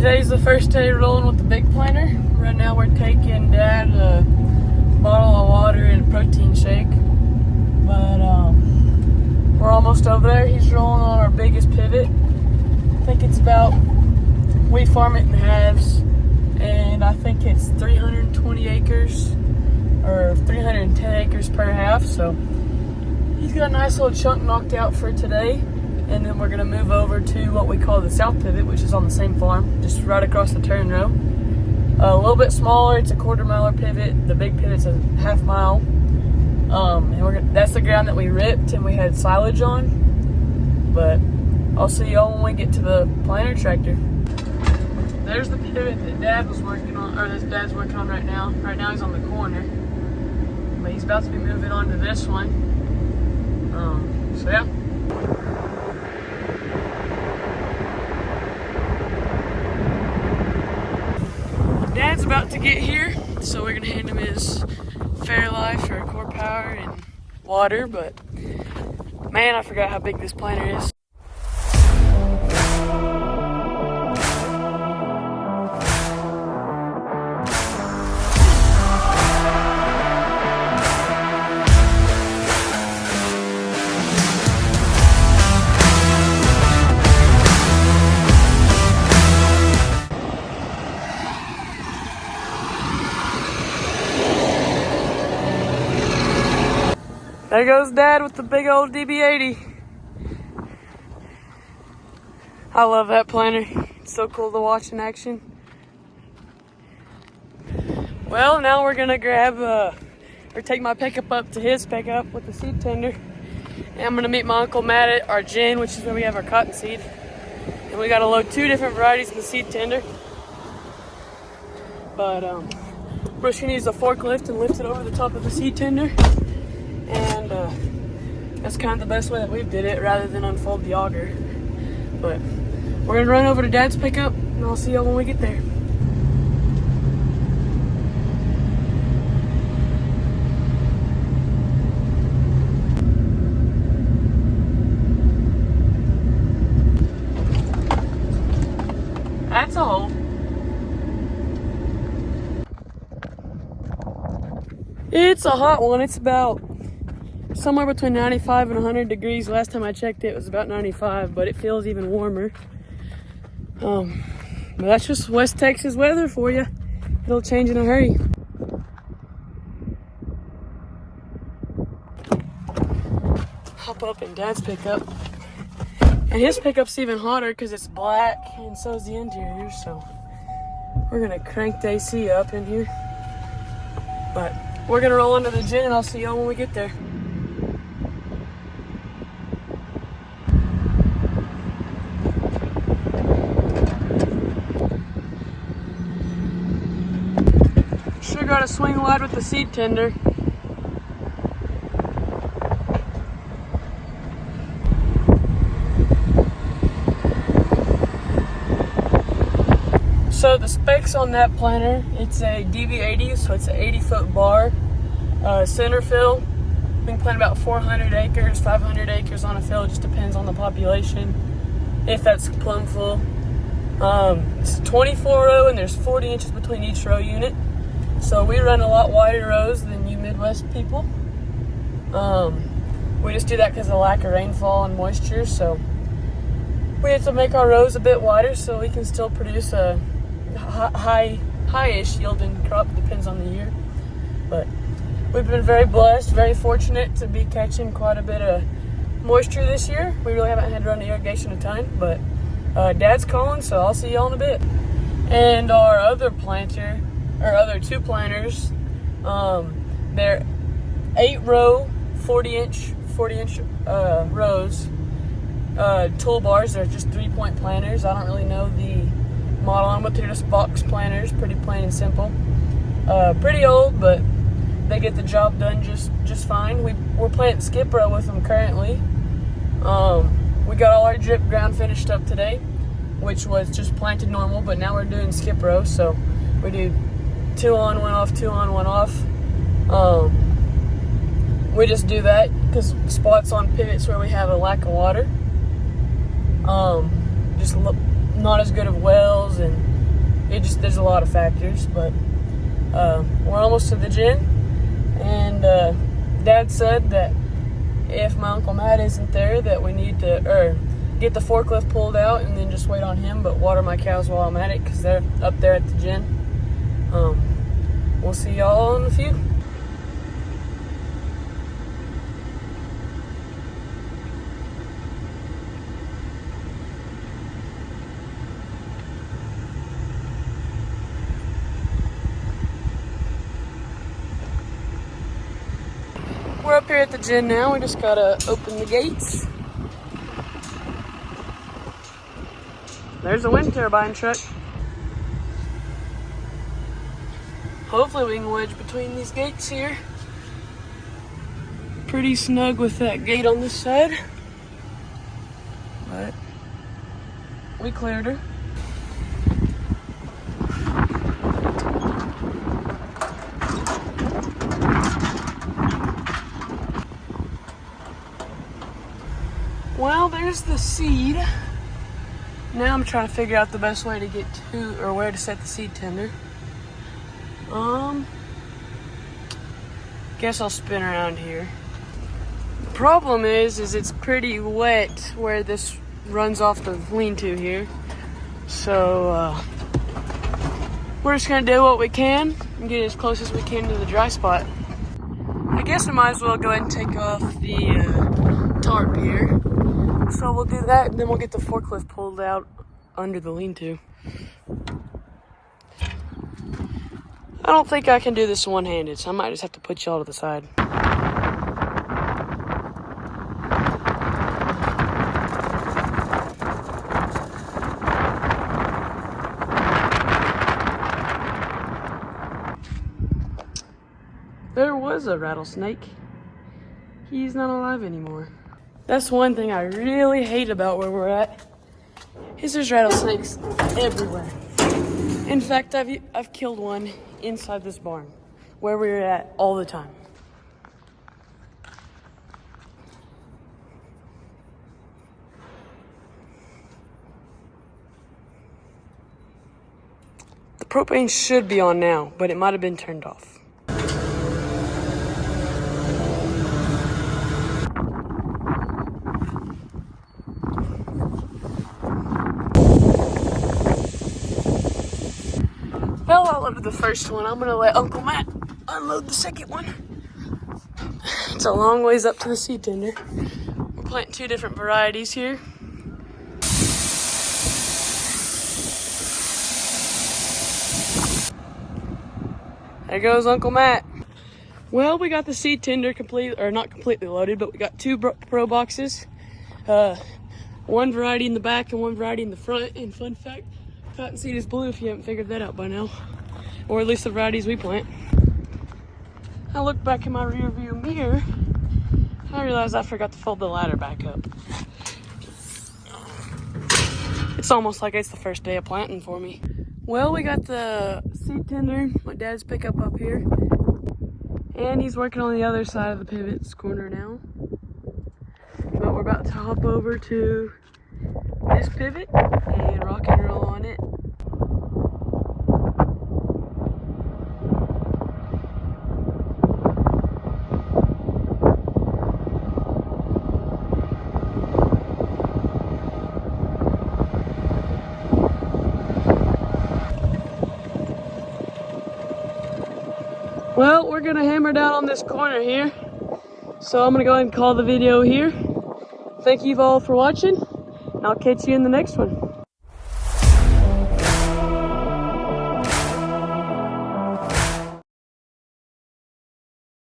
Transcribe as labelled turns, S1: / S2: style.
S1: Today's the first day rolling with the big planter. Right now we're taking Dad a bottle of water and a protein shake. But we're almost over there. He's rolling on our biggest pivot. I think it's about, we farm it in halves, and I think it's 320 acres or 310 acres per half. So he's got a nice little chunk knocked out for today. And then we're gonna move over to what we call the south pivot, which is on the same farm, just right across the turn row. A little bit smaller, it's a quarter-miler pivot. The big pivot's a half mile. And that's the ground that we ripped and we had silage on. But I'll see y'all when we get to the planter tractor. There's the pivot that Dad was working on, or that Dad's working on right now. Right now he's on the corner, but he's about to be moving on to this one. So yeah. Dad's about to get here, so we're gonna hand him his Fairlife or Core Power and water, but man, I forgot how big this planter is. There goes Dad with the big old DB80. I love that planter. It's so cool to watch in action. Well, now we're gonna grab or take my pickup up to his pickup with the seed tender. And I'm gonna meet my Uncle Matt at our gin, which is where we have our cottonseed. And we gotta load 2 different varieties in the seed tender. But we're just gonna use a forklift and lift it over the top of the seed tender. And that's kind of the best way that we've did it, rather than unfold the auger. But we're gonna run over to Dad's pickup, and I'll see y'all when we get there. That's a hole. It's a hot one. It's about somewhere between 95 and 100 degrees. Last time I checked it was about 95, but it feels even warmer. But that's just West Texas weather for you. It'll change in a hurry. Hop up in Dad's pickup. And his pickup's even hotter because it's black, and so is the interior, so we're gonna crank the AC up in here. But we're gonna roll into the gin, and I'll see y'all when we get there. Sure got a swing wide with the seed tender. So the specs on that planter, it's a DB80, so it's an 80-foot bar, center fill. We can plant about 400 acres, 500 acres on a fill. It just depends on the population, if that's plumb full. It's 24 row, and there's 40 inches between each row unit. So we run a lot wider rows than you Midwest people. We just do that because of the lack of rainfall and moisture. So we have to make our rows a bit wider so we can still produce a high-ish yielding crop, depends on the year. But we've been very blessed, very fortunate to be catching quite a bit of moisture this year. We really haven't had to run irrigation a ton, but Dad's calling, so I'll see y'all in a bit. And our other planter, or other 2 planters, they're 8-row, 40-inch rows, toolbars. They're just 3-point planters. I don't really know the model on, but they're just box planters, pretty plain and simple. Pretty old, but they get the job done just fine. We're planting skip row with them currently. We got all our drip ground finished up today, which was just planted normal, but now we're doing skip row, so we do 2 on, 1 off, 2 on, 1 off. We just do that because spots on pivots where we have a lack of water, just not as good of wells, and there's a lot of factors, but we're almost to the gin, and Dad said that if my Uncle Matt isn't there, that we need to get the forklift pulled out and then just wait on him, but water my cows while I'm at it because they're up there at the gin. We'll see y'all in a few. We're up here at the gin now. We just gotta open the gates. There's a wind turbine truck. Hopefully we can wedge between these gates here. Pretty snug with that gate on this side. But we cleared her. Well, there's the seed. Now I'm trying to figure out the best way to get to, or where to set the seed tender. Guess I'll spin around here. The problem is it's pretty wet where this runs off the lean-to here. So, we're just gonna do what we can and get as close as we can to the dry spot. I guess I might as well go ahead and take off the tarp here. So we'll do that, and then we'll get the forklift pulled out under the lean-to. I don't think I can do this one-handed, so I might just have to put y'all to the side. There was a rattlesnake. He's not alive anymore. That's one thing I really hate about where we're at, is there's rattlesnakes everywhere. In fact, I've killed one inside this barn, where we're at all the time. The propane should be on now, but it might have been turned off. Well, I loaded the first one. I'm gonna let Uncle Matt unload the second one. It's a long ways up to the seed tender. We're planting 2 different varieties here. There goes Uncle Matt. Well, we got the seed tender not completely loaded, but we got 2 pro boxes. One variety in the back and one variety in the front. And fun fact, cottonseed is blue if you haven't figured that out by now. Or at least the varieties we plant. I looked back in my rear view mirror, and I realized I forgot to fold the ladder back up. It's almost like it's the first day of planting for me. Well, we got the seed tender, my dad's pickup up here. And he's working on the other side of the pivot's corner now. But we're about to hop over to this pivot and rock and roll on it. Well, we're gonna hammer down on this corner here. So I'm gonna go ahead and call the video here. Thank you all for watching, and I'll catch you in the next one.